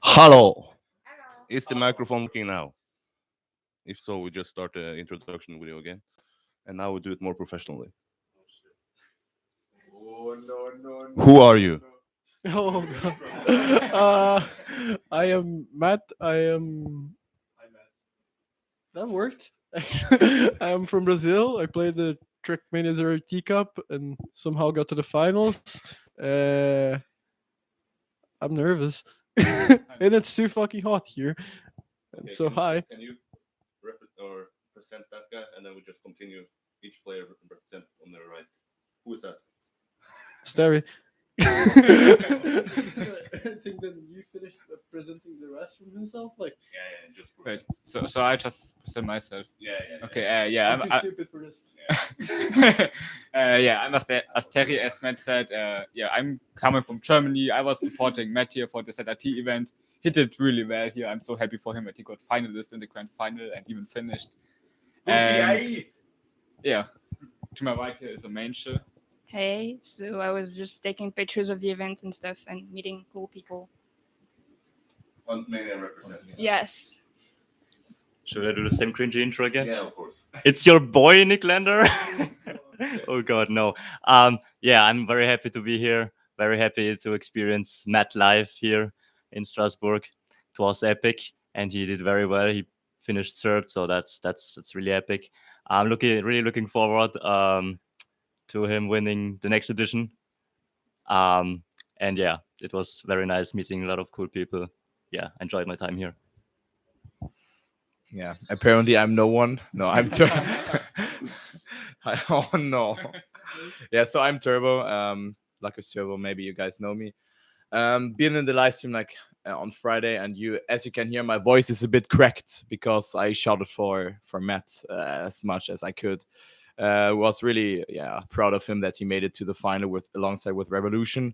Hello. Is the microphone working now? If so, we just start the introduction video again, and now we do it more professionally. Who are you? Oh god. I am Matt. That worked. I am from Brazil. I played the Trackmania ZrT Cup and somehow got to the finals. Uh, I'm nervous, and it's too fucking hot here. And so hi, Can you or present that guy, and then we just continue each player represent on their right. Who is that? Starry. I think then you finished presenting the rest from himself. Like, Yeah, just Wait, so I just present myself. Yeah. Okay, yeah, I'm too stupid for this. yeah, I'm as Terry, as Matt said, yeah, I'm coming from Germany. I was supporting Matt here for the ZrT event. He did really well here. I'm so happy for him that he got finalist in the grand final and even finished. And yeah, to my right here is Amangel. Hey, so I was just taking pictures of the event and stuff and meeting cool people. One main represent. Yes. Should I do the same cringy intro again? Yeah, of course. It's your boy, Nick Lander. Oh God, no. Yeah, I'm very happy to be here. Very happy to experience Matt live here in Strasbourg. It was epic, and he did very well. He finished third, so that's really epic. I'm really looking forward to him winning the next edition. And yeah, it was very nice meeting a lot of cool people. Yeah, enjoyed my time here. Yeah, apparently I'm no one. No, I'm oh no. Yeah, so I'm Turbo. Lucas Turbo, maybe you guys know me. Been in the live stream like on Friday, and as you can hear, my voice is a bit cracked because I shouted for Matt as much as I could. Was really proud of him that he made it to the final alongside with Revolution.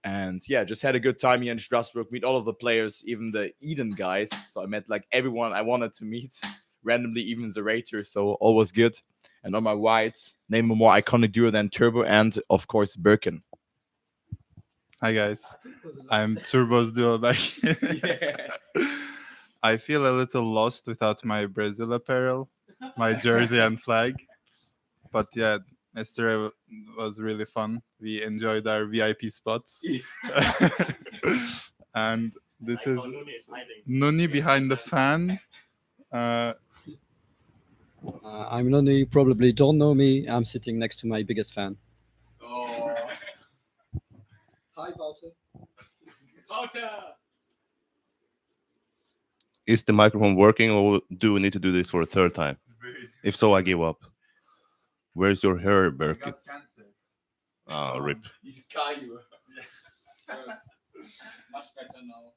And yeah, just had a good time here in Strasbourg, meet all of the players, even the Eden guys. So I met like everyone I wanted to meet, randomly even ZeratoR, so all was good. And on my right, name a more iconic duo than Turbo and, of course, Birkin. Hi guys, I'm Turbo's duo back here. I feel a little lost without my Brazil apparel, my jersey and flag. But yeah, yesterday was really fun. We enjoyed our VIP spots. And this is Nuni behind the fan. I'm Nuni. You probably don't know me. I'm sitting next to my biggest fan. Oh. Hi, Wouter. Is the microphone working, or do we need to do this for a third time? If so, I give up. Where's your hair, Birkin? Oh, rip. He's Caillou. Much better now.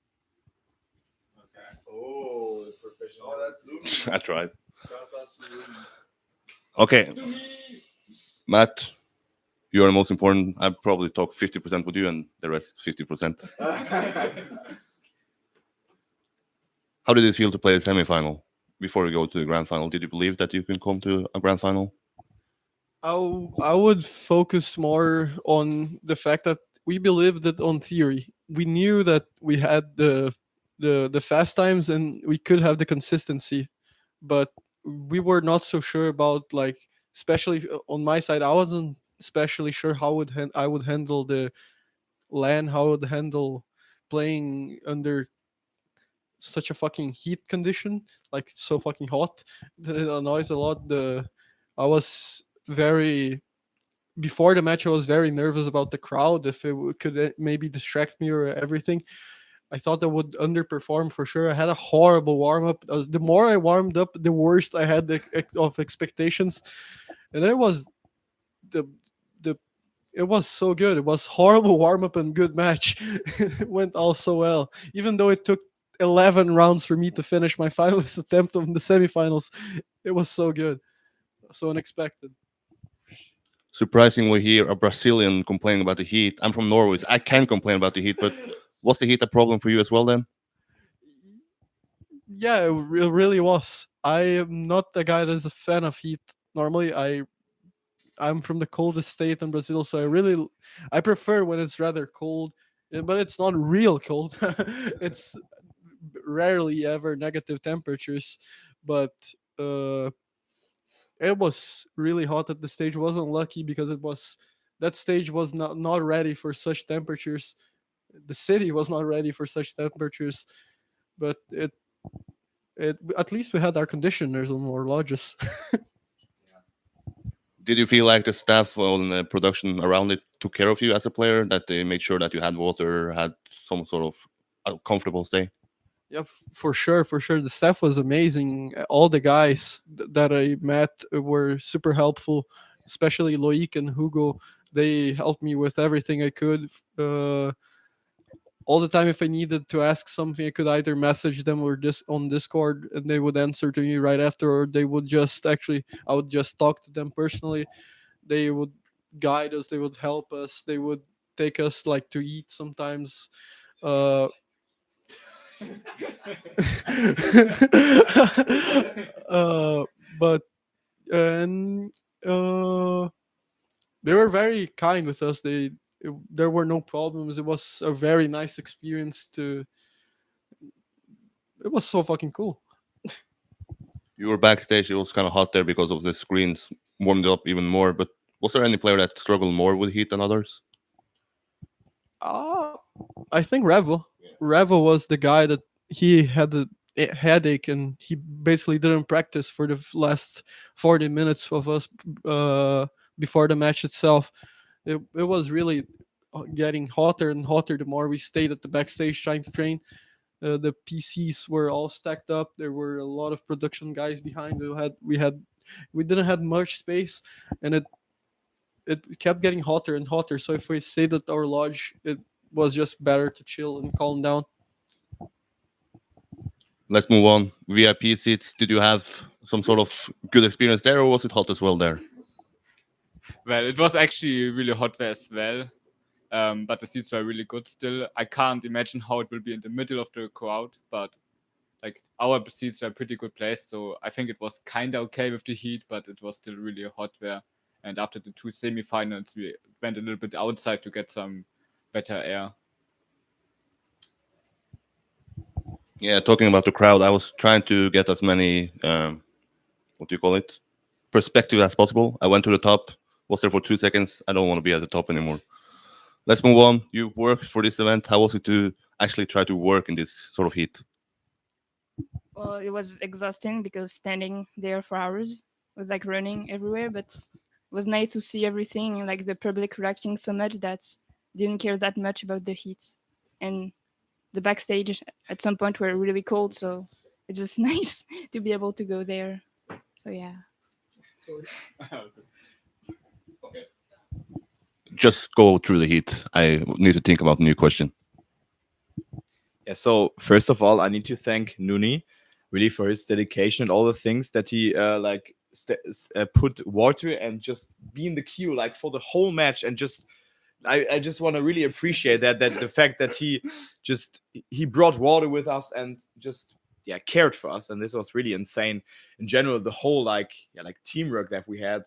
Okay. Oh, the professional. Oh, that's I tried. Okay, Matt, you are the most important. I probably talk 50% with you, and the rest 50%. How did it feel to play the semifinal before you go to the grand final? Did you believe that you can come to a grand final? I would focus more on the fact that we believed it on theory. We knew that we had the fast times and we could have the consistency, but we were not so sure about, like, especially on my side, I wasn't especially sure how I would handle the LAN, how I would handle playing under such a fucking heat condition, like so fucking hot that it annoys a lot. I was very before the match I was very nervous about the crowd, if it could maybe distract me or everything. I thought I would underperform for sure. I had a horrible warm up. The more I warmed up, the worst I had of expectations, and it was it was so good. It was horrible warm up and good match. It went all so well, even though it took 11 rounds for me to finish my finalist attempt on the semifinals. It was so good, so unexpected. Surprising, we hear a Brazilian complaining about the heat. I'm from Norway. So I can complain about the heat, but was the heat a problem for you as well then? Yeah, it really was. I am not a guy that is a fan of heat. Normally, I'm from the coldest state in Brazil, so I prefer when it's rather cold. but it's not real cold. It's rarely ever negative temperatures, but uh, it was really hot at the stage. Wasn't lucky because it was that stage was not ready for such temperatures. The city was not ready for such temperatures, but it at least we had air conditioners on our lodges. Did you feel like the staff on the production around it took care of you as a player? That they made sure that you had water, had some sort of a comfortable stay? Yeah, for sure, for sure. The staff was amazing. All the guys that I met were super helpful, especially Loic and Hugo. They helped me with everything I could. All the time, if I needed to ask something, I could either message them or on Discord, and they would answer to me right after, or they would just actually, I would just talk to them personally. They would guide us. They would help us. They would take us like to eat sometimes. Uh, but and they were very kind with us. There were no problems. It was a very nice experience. It was so fucking cool. You were backstage. It was kind of hot there because of the screens warmed up even more. But was there any player that struggled more with heat than others? Uh, I think Revo. Revo was the guy that he had a headache and he basically didn't practice for the last 40 minutes of us before the match itself. It was really getting hotter and hotter the more we stayed at the backstage trying to train. The PCs were all stacked up. There were a lot of production guys behind. We didn't have much space, and it kept getting hotter and hotter. So if we stayed at our lodge, it was just better to chill and calm down. Let's move on. VIP seats. Did you have some sort of good experience there, or was it hot as well there? Well, it was actually really hot there as well. But the seats were really good still. I can't imagine how it will be in the middle of the crowd, but like our seats were pretty good placed, so I think it was kind of okay with the heat, but it was still really hot there. And after the two semifinals, we went a little bit outside to get some better air. Yeah, talking about the crowd, I was trying to get as many, what do you call it, perspective as possible. I went to the top, was there for 2 seconds. I don't want to be at the top anymore. Let's move on. You worked for this event. How was it to actually try to work in this sort of heat? Well, it was exhausting because standing there for hours was like running everywhere, but it was nice to see everything, like the public reacting so much that didn't care that much about the heat. And the backstage at some point were really cold, so it's just nice to be able to go there. So yeah. Just go through the heat. I need to think about a new question. Yeah, so first of all, I need to thank Nuni really for his dedication and all the things that he put water and just be in the queue like for the whole match, and just I just want to really appreciate that the fact that he brought water with us and just cared for us, and this was really insane. In general, the whole like teamwork that we had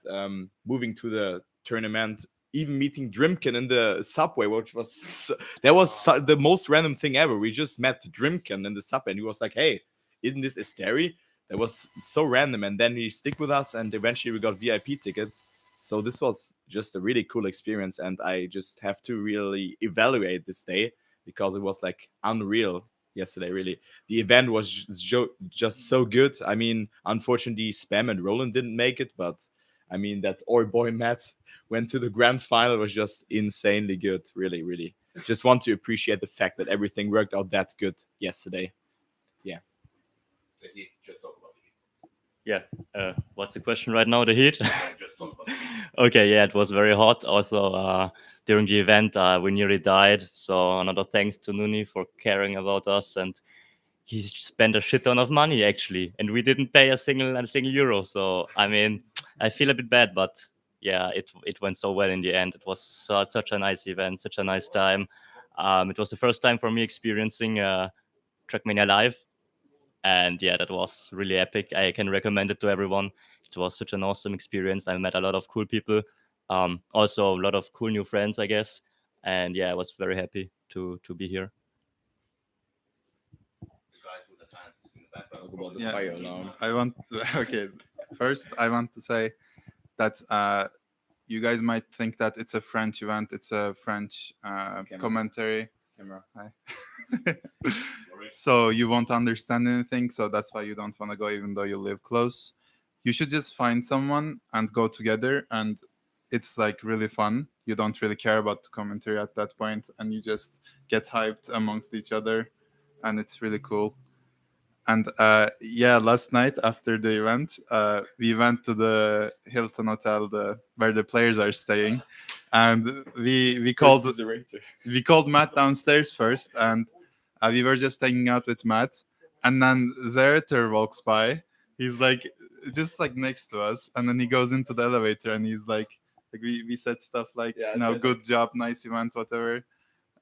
moving to the tournament, even meeting Drimkin in the subway, which was the most random thing ever. We just met Drimkin in the subway, and he was like, "Hey, isn't this Esteri?" That was so random, and then he stick with us, and eventually we got VIP tickets. So this was just a really cool experience, and I just have to really evaluate this day because it was like unreal yesterday. Really, the event was just so good. I mean, unfortunately, Spam and Roland didn't make it, but I mean that our boy Matt went to the grand final was just insanely good. Really, really, just want to appreciate the fact that everything worked out that good yesterday. Yeah. Yeah. What's the question right now? The heat? Okay, yeah, it was very hot. Also, during the event, we nearly died. So another thanks to Nuni for caring about us, and he spent a shit ton of money actually, and we didn't pay a single euro. So I mean, I feel a bit bad, but yeah, it went so well in the end. It was such a nice event, such a nice time. It was the first time for me experiencing Trackmania live. And yeah, that was really epic. I can recommend it to everyone. It was such an awesome experience. I met a lot of cool people, also a lot of cool new friends, I guess. and yeah, I was very happy to be here. Talk about the Yeah. fire alarm. I want okay. First, I want to say that you guys might think that it's a French event. It's a French commentary. Camera. Hi. So you won't understand anything. So that's why you don't want to go, even though you live close. You should just find someone and go together, and it's like really fun. You don't really care about the commentary at that point, and you just get hyped amongst each other, and it's really cool. And yeah, last night after the event, we went to the Hilton hotel, where the players are staying, and we called Matt downstairs first, and we were just hanging out with Matt, and then ZeratoR walks by. He's like just like next to us, and then he goes into the elevator, and he's like we said stuff like, good job, nice event, whatever,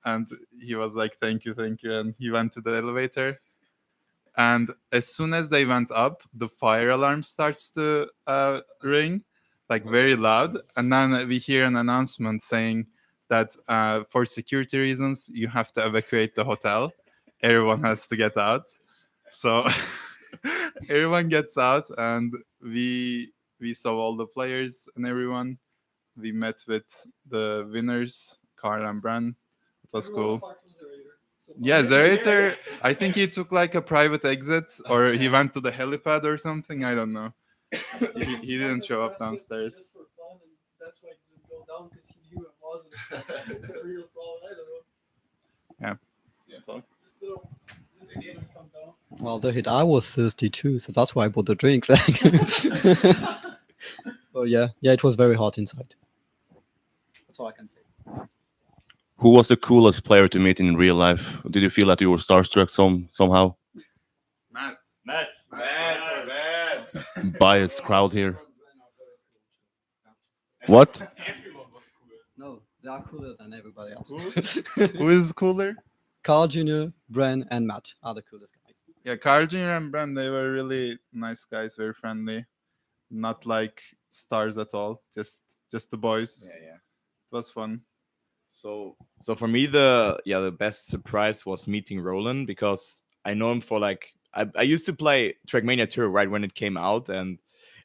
and he was like, thank you, and he went to the elevator. And as soon as they went up, the fire alarm starts to ring, like very loud. And then we hear an announcement saying that for security reasons, you have to evacuate the hotel. Everyone has to get out. So everyone gets out, and we saw all the players and everyone. We met with the winners, Carl and Bran. It was cool. Yeah, ZeratoR, I think he took like a private exit, or he went to the helipad or something. I don't know. He didn't show up downstairs. Just for fun, and that's why he didn't go down, because he knew it wasn't a real problem. I don't know. Yeah. Still, didn't come down. Well, the hit I was thirsty too, so that's why I bought the drinks. So yeah, it was very hot inside. That's all I can say. Who was the coolest player to meet in real life? Did you feel that you were starstruck somehow? Matt. Biased crowd here. What? No, they are cooler than everybody else. Who is cooler? Carl Jr., Bren, and Matt are the coolest guys. Yeah, Carl Jr. and Bran, they were really nice guys, very friendly. Not like stars at all. Just the boys. Yeah. It was fun. So for me, the best surprise was meeting Roland, because I know him for like I used to play Trackmania Tour right when it came out, and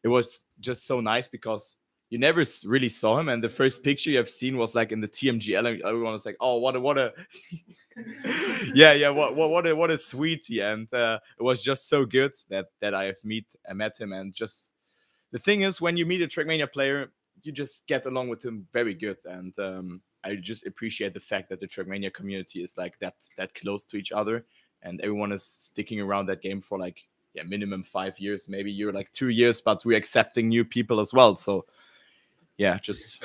it was just so nice because you never really saw him, and the first picture you have seen was like in the TMGL, and everyone was like, "Oh, what a what a sweetie," and it was just so good that I met him, and just the thing is, when you meet a Trackmania player, you just get along with him very good, and I just appreciate the fact that the Trackmania community is like that close to each other, and everyone is sticking around that game for like minimum 5 years. Maybe you're like 2 years, but we're accepting new people as well. So just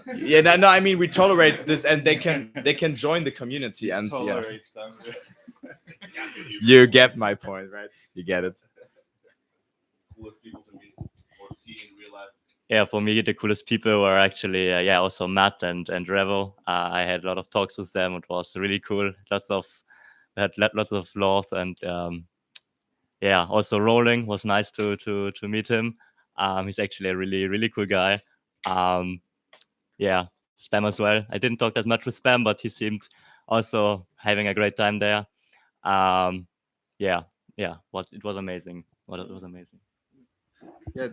no, I mean, we tolerate this, and they can join the community, and Tolerate them. you get my point, right? You get it. Coolest people to meet or see in real life. Yeah, for me, the coolest people were actually, also Matt and Revo. I had a lot of talks with them. It was really cool. We had lots of love, and also Rolling was nice to meet him. He's actually a really, really cool guy. Spam as well. I didn't talk that much with Spam, but he seemed also having a great time there. It was amazing. It was amazing. Yeah,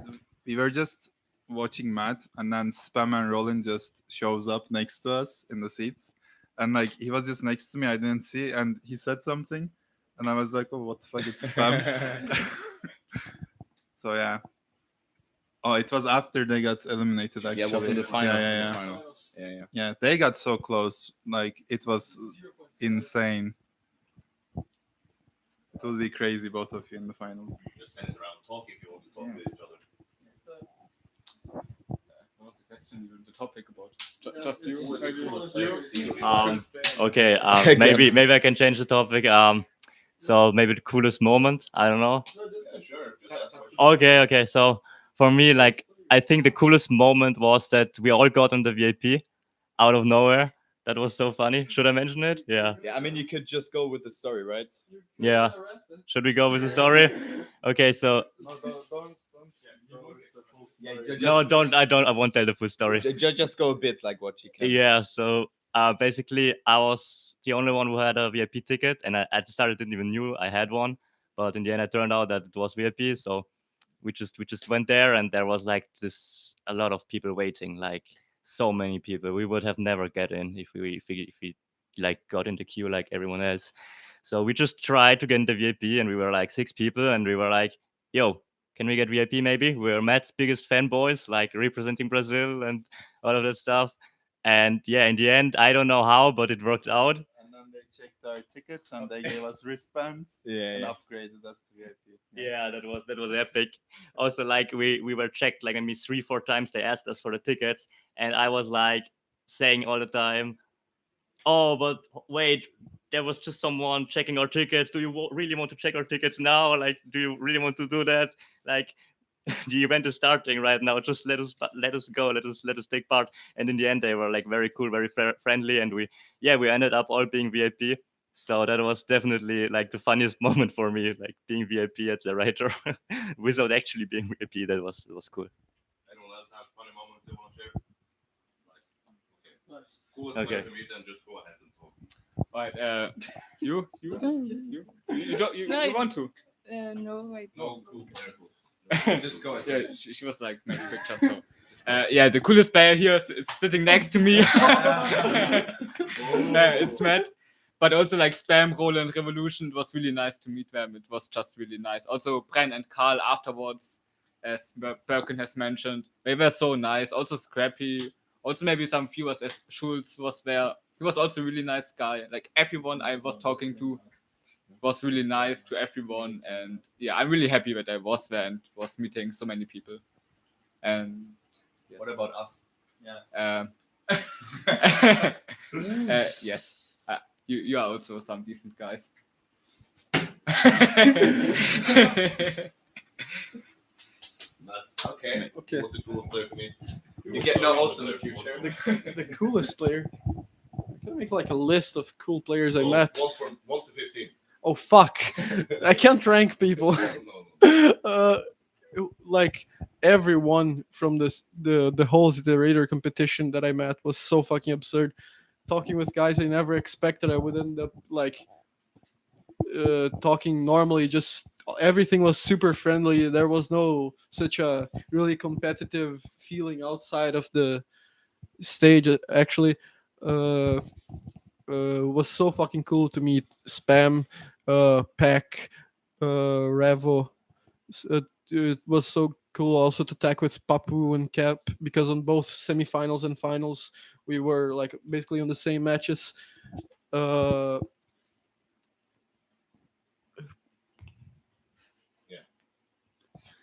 we were just watching Matt, and then Spam and Roland just shows up next to us in the seats, and like he was just next to me. I didn't see, and he said something, and I was like, "Oh, what the fuck? It's Spam." So yeah. Oh, it was after they got eliminated. Actually, Yeah, it was in the final. Yeah. In the final. Yeah. Yeah, they got so close. Like it was insane. It would be crazy, both of you in the finals. Just stand around, talk if you want to talk with each other. What was the question? The topic about? Just you? Okay. Maybe I can change the topic. So maybe the coolest moment. I don't know. Yeah, sure. Okay. So for me, like, I think the coolest moment was that we all got on the VIP out of nowhere. That was so funny. Should I mention it? Yeah. Yeah, I mean, you could just go with the story, right? Yeah. Should we go with the story? Okay, so No, don't. I won't tell the full story. Just go a bit like what you can. Yeah, so basically, I was the only one who had a VIP ticket, and I at the start I didn't even knew I had one. But in the end, it turned out that it was VIP. So we just went there, and there was like this a lot of people waiting, like so many people. We would have never get in if we like got in the queue like everyone else. So we just tried to get in the VIP, and we were like 6 people, and we were like, "Yo, can we get VIP? Maybe we're Matt's biggest fanboys, like representing Brazil and all of that stuff." And yeah, in the end, I don't know how, but it worked out. And then they checked our tickets and they gave us wristbands and Yeah. upgraded us to VIP. Yeah, that was epic. Also, like we were checked like maybe 3-4 times. They asked us for the tickets, and I was like saying all the time, "Oh, but wait, there was just someone checking our tickets. Do you really want to check our tickets now? Like, do you really want to do that? Like, the event is starting right now. Just let us go. Let us take part." And in the end, they were like very cool, very friendly, and we ended up all being VIP. So that was definitely like the funniest moment for me, like being VIP at the ZeratoR without actually being VIP. That was cool. Anyone else have funny moments they want to share? Nice. Coolest Okay. moment to meet, then just go ahead and talk. Right, you don't No, you want to? No, I No, cool careful. Just go ahead. Yeah, she was like making pictures. So, yeah, the coolest player here is sitting next to me. It's Matt. But also like Spam, Roland, Revolution, it was really nice to meet them. It was just really nice. Also Bren and Karl afterwards, as Birkin has mentioned, they were so nice. Also Scrappy. Also maybe some viewers as Schulz was there. He was also a really nice guy. Like everyone I was talking to was really nice to everyone. And yeah, I'm really happy that I was there and was meeting so many people. And yes. What about us? Yes. You are also some decent guys. Okay. Okay. What's the coolest player to meet? You get no host in the future. The coolest player. I'm gonna make like a list of cool players I met. 1 to 15. Oh fuck! I can't rank people. No. Like everyone from the whole ZeratoR competition that I met was so fucking absurd. Talking with guys I never expected I would end up like talking normally. Just everything was super friendly. There was no such a really competitive feeling outside of the stage. Actually, was so fucking cool to meet Spam, Pack, Revo. It was so cool also to tag with Papu and Cap, because on both semifinals and finals we were like basically on the same matches.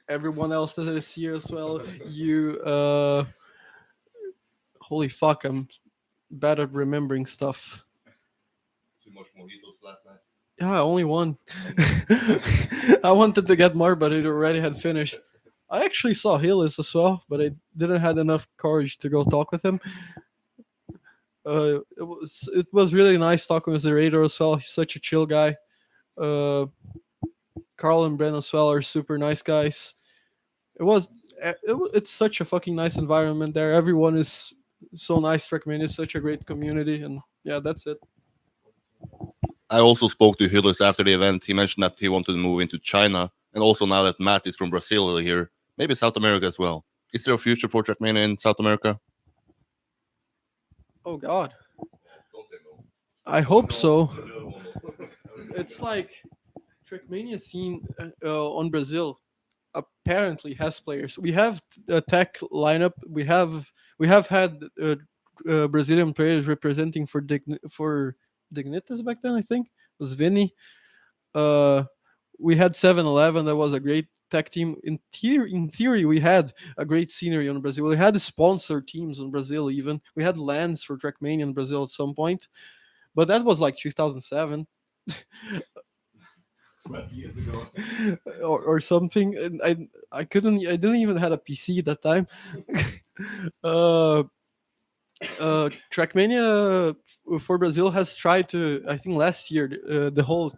Everyone else that is here as well. You holy fuck, I'm bad at remembering stuff. Too much mojitos last night. Yeah, only one. I wanted to get more, but it already had finished. I actually saw Hillis as well, but I didn't have enough courage to go talk with him. It was really nice talking with ZeratoR as well. He's such a chill guy. Carl and Bren as well are super nice guys. It's such a fucking nice environment there. Everyone is so nice. Trackmania is such a great community, and yeah, that's it. I also spoke to Hillis after the event. He mentioned that he wanted to move into China, and also now that Matt is from Brazil here, maybe South America as well. Is there a future for Trackmania in South America? Oh God, Don't say no. I hope so. It's like Trackmania scene on Brazil apparently has players. We have a tech lineup. We have had Brazilian players representing for Dignitas back then. I think it was Vinny. We had 7-Eleven. That was a great tech team. In theory, we had a great scenery on Brazil. We had sponsor teams in Brazil. Even we had lands for Trackmania in Brazil at some point, but that was like 2007. 12 years ago. or something. And I didn't even have a PC at that time. Trackmania for Brazil has tried to, I think last year, the whole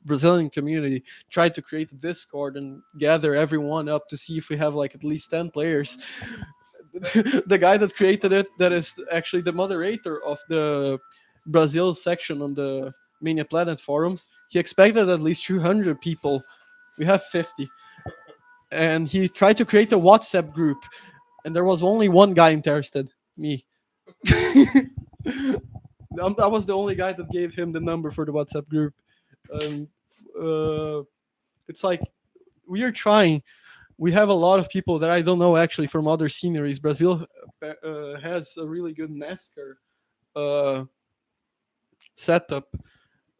Brazilian community tried to create a Discord and gather everyone up to see if we have like at least 10 players. the guy that created it, that is actually the moderator of the Brazil section on the Mania Planet forum, he expected at least 200 people. We have 50. And he tried to create a WhatsApp group, and there was only one guy interested, me. I was the only guy that gave him the number for the WhatsApp group. Um, it's like we are trying. We have a lot of people that I don't know actually from other sceneries. Brazil has a really good NASCAR setup.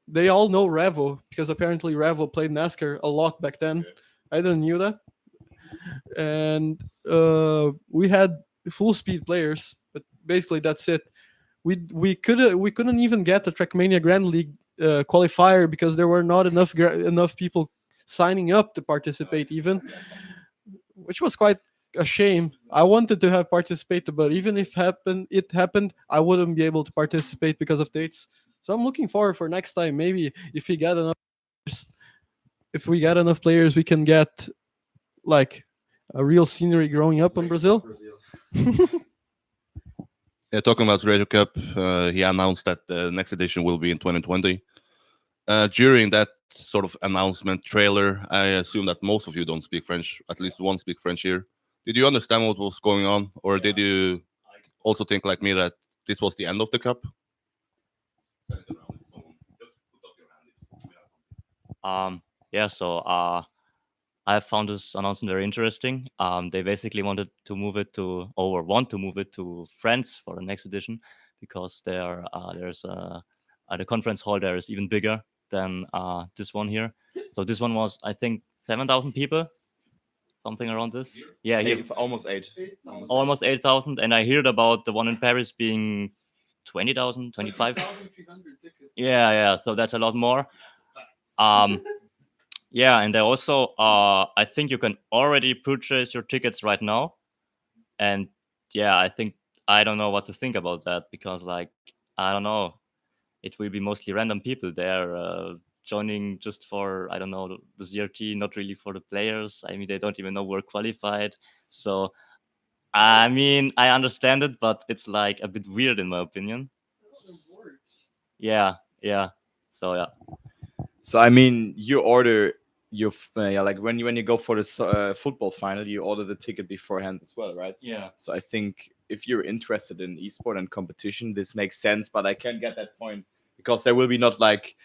They all know Revo because apparently Revo played NASCAR a lot back then. I didn't knew that. And we had full speed players, but basically that's it. We couldn't even get the Trackmania Grand League qualifier because there were not enough people signing up to participate even, which was quite a shame. I wanted to have participated, but even if it happened, I wouldn't be able to participate because of dates. So I'm looking forward for next time. Maybe if we get enough players, we can get like a real scenery growing up in Brazil. Yeah, talking about ZrT Cup, he announced that the next edition will be in 2020. During that sort of announcement trailer, I assume that most of you don't speak French, at least one speak French here. Did you understand what was going on, or did you also think like me that this was the end of the cup? Yeah, so I found this announcement very interesting. They basically want to move it to France for the next edition because there's the conference hall there is even bigger than this one here. So this one was, I think, 7,000 people, something around this. Yeah, here. Almost 8. Almost 8,000. And I heard about the one in Paris being 20,000, 25. Yeah. So that's a lot more. Yeah, and they also, I think you can already purchase your tickets right now. And yeah, I don't know what to think about that because, like, I don't know. It will be mostly random people there joining just for, I don't know, the ZRT, not really for the players. I mean, they don't even know we're qualified. So, I mean, I understand it, but it's like a bit weird in my opinion. Yeah. So, yeah. So I mean, you order your like when you go for this football final, you order the ticket beforehand as well, right? Yeah. So I think if you're interested in esport and competition, this makes sense. But I can't get that point because there will be not like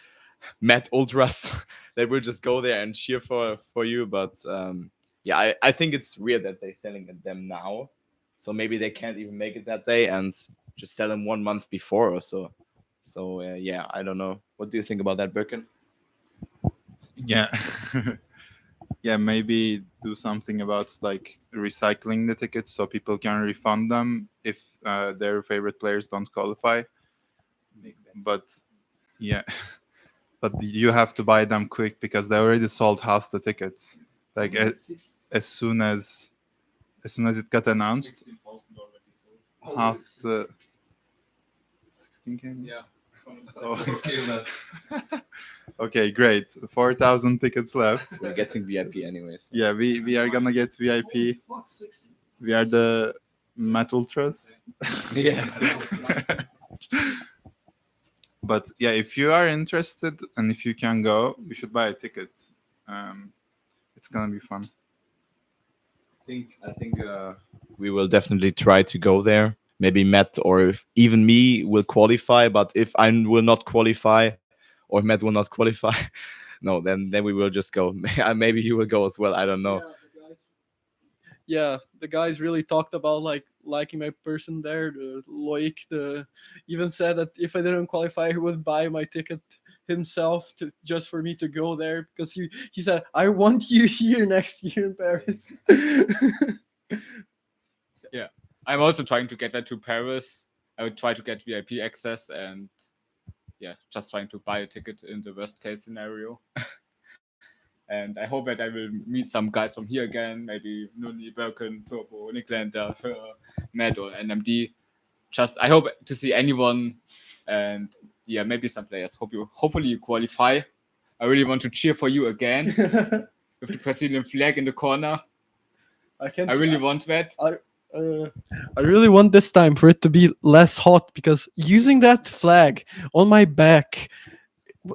mad ultras that will just go there and cheer for you. But yeah, I think it's weird that they're selling them now. So maybe they can't even make it that day and just sell them 1 month before or so. So yeah, I don't know. What do you think about that, Birkin? Yeah. Yeah, maybe do something about like recycling the tickets so people can refund them if their favorite players don't qualify. But yeah, but you have to buy them quick because they already sold half the tickets. Like as soon as it got announced, half the 16K. Yeah. Oh. Okay, great. 4,000 tickets left. We're getting VIP anyways. Yeah, we are gonna get VIP. We are the Mat Ultras. Yeah. But yeah, if you are interested and if you can go, you should buy a ticket. It's gonna be fun. I think we will definitely try to go there. Maybe Matt or if even me will qualify. But if I will not qualify, or Matt will not qualify, no, then we will just go. Maybe you will go as well. I don't know. Yeah, the guys really talked about liking my person there. Loic even said that if I didn't qualify, he would buy my ticket himself just for me to go there because he said, I want you here next year in Paris. Yeah, I'm also trying to get that to Paris. I would try to get VIP access and just trying to buy a ticket in the worst case scenario. And I hope that I will meet some guys from here again, maybe Nuni, Birkin, Turbo, Nicklander, Matt, or NMD. I hope to see anyone, and maybe some players. Hopefully you qualify. I really want to cheer for you again with the Brazilian flag in the corner. I really want that. I really want this time for it to be less hot because using that flag on my back,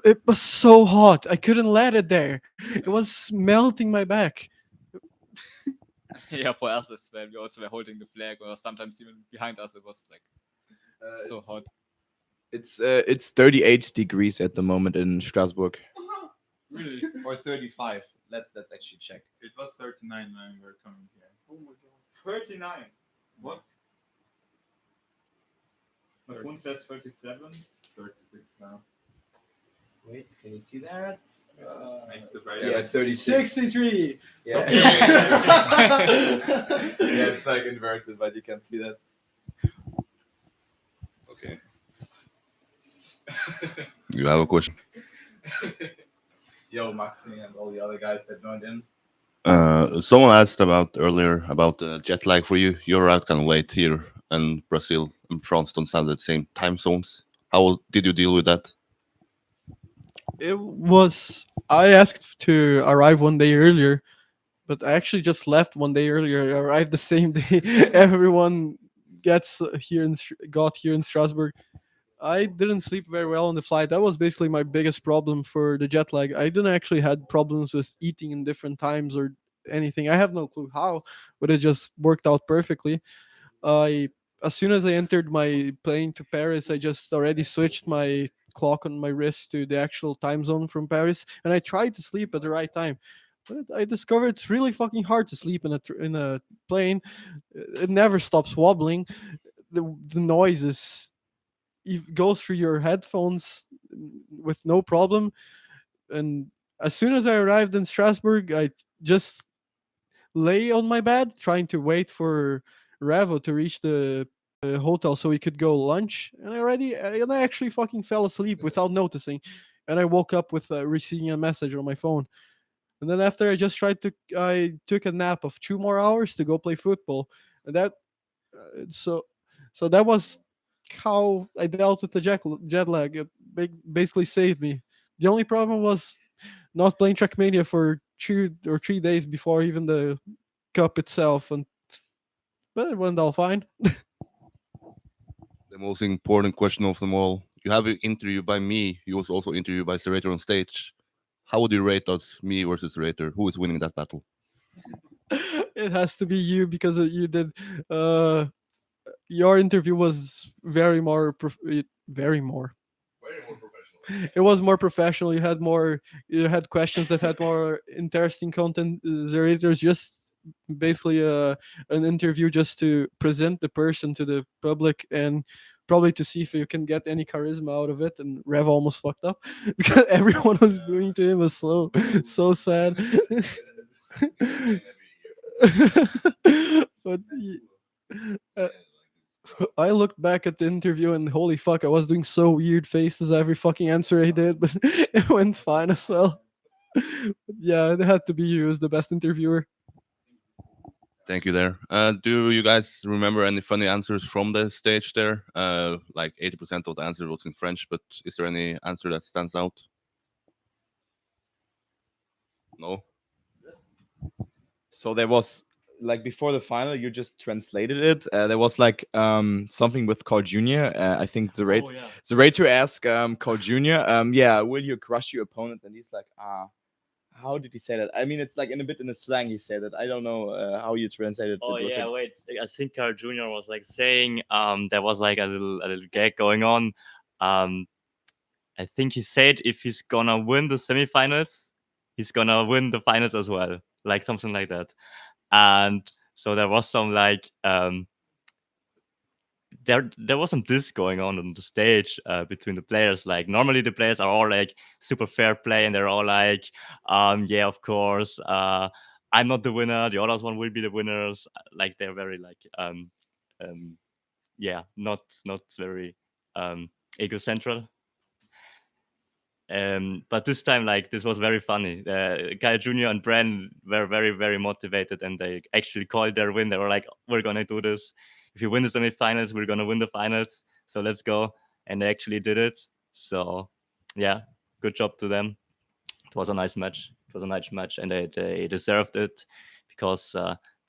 it was so hot. I couldn't let it there. It was melting my back. Yeah, for us as well. We also were holding the flag, or sometimes even behind us. It was like so hot. It's 38 degrees at the moment in Strasbourg. Really? Or 35. Let's actually check. It was 39 when we were coming here. Oh my god. 39. What? My phone says 37. 36 now. Wait, can you see that? Make the Yeah, right. 36. 63. Yeah. Yeah, it's like inverted, but you can see that. Okay. You have a question? Yo, Maxi and all the other guys that joined in. Someone asked about earlier about jet lag for you. You're out kind of late here, and Brazil and France don't sound the same time zones. How did you deal with that? It was. I asked to arrive one day earlier, but I actually just left one day earlier. I arrived the same day. Everyone got here in Strasbourg. I didn't sleep very well on the flight. That was basically my biggest problem for the jet lag. I didn't actually had problems with eating in different times or anything. I have no clue how, but it just worked out perfectly. I As soon as I entered my plane to Paris, I just already switched my clock on my wrist to the actual time zone from Paris, and I tried to sleep at the right time. But I discovered it's really fucking hard to sleep in a plane. It never stops wobbling. The noise is it goes through your headphones with no problem. And as soon as I arrived in Strasbourg, I just lay on my bed trying to wait for Ravo to reach the hotel so we could go lunch. And I actually fucking fell asleep without noticing. And I woke up with receiving a message on my phone. And then after I took a nap of 2 more hours to go play football. And that so so that was how I dealt with the jet lag. It basically saved me. The only problem was not playing Trackmania for 2 or 3 days before even the cup itself, but it went all fine. The most important question of them all. You have an interview by me. You was also interviewed by ZeratoR on stage. How would you rate us, me versus ZeratoR? Who is winning that battle? It has to be you because you did. Your interview was very more. It was more professional. You had questions that had more interesting content. ZeratoR is just basically an interview just to present the person to the public and probably to see if you can get any charisma out of it. And Rev almost fucked up because everyone was going to him. It was so sad. But uh, I looked back at the interview and holy fuck, I was doing so weird faces every fucking answer I did, but it went fine as well. Yeah, it had to be you as the best interviewer. Thank you there. Do you guys remember any funny answers from the stage there? Like 80% of the answer was in French, but is there any answer that stands out? No? So there was like before the final, you just translated it. There was like something with Carl Jr. I think the rater asked Carl Jr. Yeah, will you crush your opponent? And he's like, how did he say that? I mean, it's like in a slang he said it. I don't know how you translate it. Oh It was yeah, like- wait. I think Carl Jr. was like saying there was like a little gag going on. I think he said if he's gonna win the semifinals, he's gonna win the finals as well, like something like that. And so there was some like there was some this going on the stage between the players. Like normally the players are all like super fair play and they're all like, yeah, of course, I'm not the winner. The others one will be the winners. Like they're very like yeah, not very egocentral. But this time, like this was very funny. Kyle Jr. and Bren were very, very motivated, and they actually called their win. They were like, "We're gonna do this. If you win the semifinals, we're gonna win the finals. So let's go." And they actually did it. So yeah, good job to them. It was a nice match. It was a nice match, and they deserved it because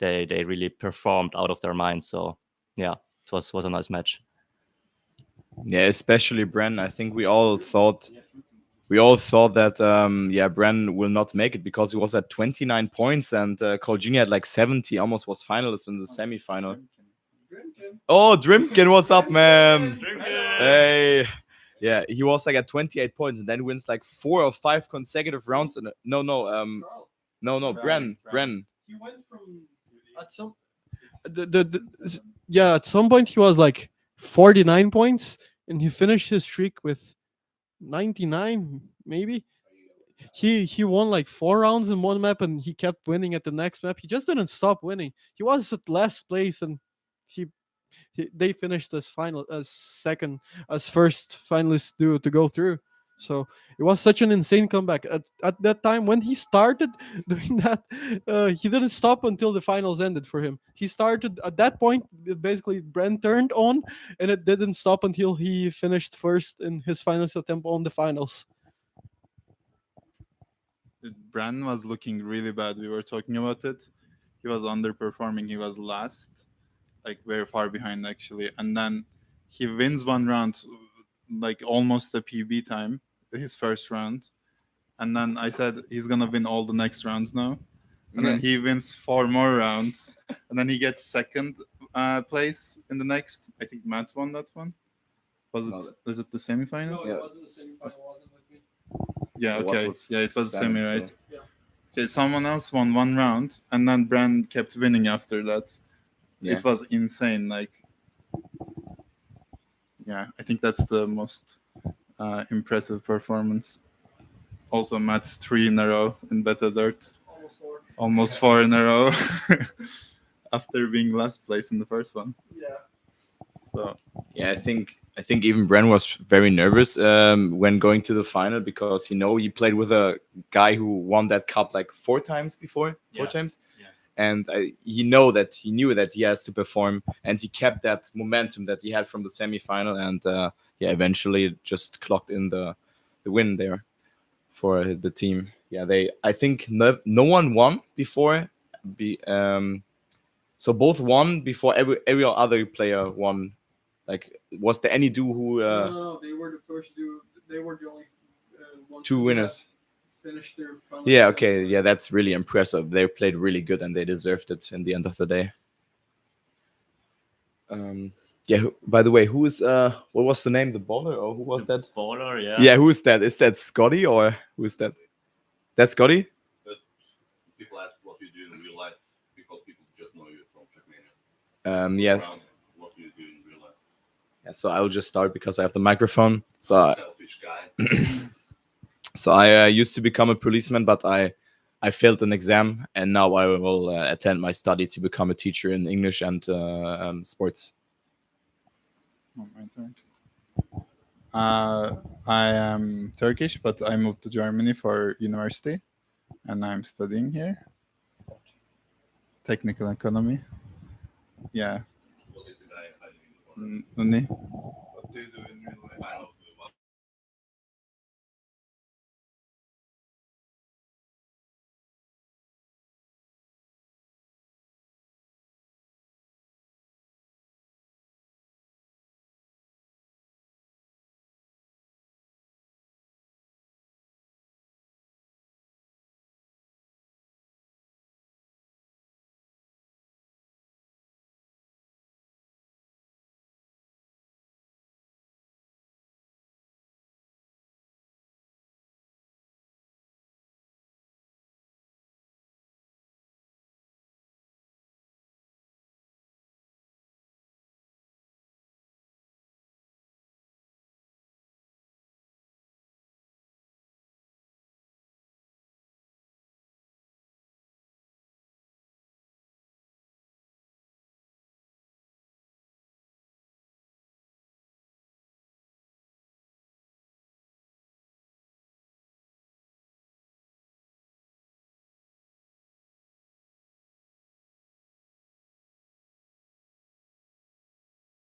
they really performed out of their minds. So yeah, it was a nice match. Yeah, especially Bren. I think we all thought that Bren will not make it because he was at 29 points and Colgjini had like 70, almost was finalist in the semi-final. Oh, Drimkin, what's up, man? Hey. Yeah, he was like at 28 points and then wins like 4 or 5 consecutive rounds. No, Bren. He went from at some at some point he was like 49 points and he finished his streak with 99 maybe. He won like 4 rounds in one map and he kept winning at the next map. He just didn't stop winning. He was at last place and they finished as first finalist duo to go through. So it was such an insane comeback. At that time, when he started doing that, he didn't stop until the finals ended for him. He started at that point, basically, Bren turned on, and it didn't stop until he finished first in his finals attempt on the finals. Bran was looking really bad. We were talking about it. He was underperforming. He was last, like very far behind actually. And then he wins one round, like almost a PB time, his first round. And then I said he's gonna win all the next rounds now. And then he wins 4 more rounds. And then he gets second place in the next. I think Matt won that one. Was it the semifinals? No, it wasn't the semifinal. It wasn't with me. Yeah, It was okay. with Yeah, it was a semi, right? so- Yeah. Okay, someone else won one round, and then Brand kept winning after that. Yeah. It was insane. Like, yeah, I think that's the most impressive performance. Also, Matt's 3 in a row in Beta Dirt. Almost 4 in a row after being last place in the first one. Yeah. So Yeah, I think even Bren was very nervous when going to the final because he played with a guy who won that cup like 4 times before, 4 times, and he knew that he has to perform, and he kept that momentum that he had from the semi-final, and eventually just clocked in the win there for the team. Yeah, I think no one won before. So both won before every other player won. Like, was there any duo who? No, they were the first duo. They were the only ones 2 winners. Finished their final. Yeah, okay, yeah, that's really impressive. They played really good and they deserved it in the end of the day. By the way, who's what was the name? The bowler, or who was that? Bowler, yeah. Yeah, who's that? Is that Scotty or who's that? That's Scotty? But people ask what you do in real life because people just know you from Trackmania. Yes. What do you do in real life? Yeah, so I'll just start because I have the microphone. So Selfish guy. So I used to become a policeman, but I failed an exam, and now I will attend my study to become a teacher in English and sports. I am Turkish, but I moved to Germany for university, and I'm studying here. Technical economy. Yeah. What is the guy? Uni. What do you do in real life?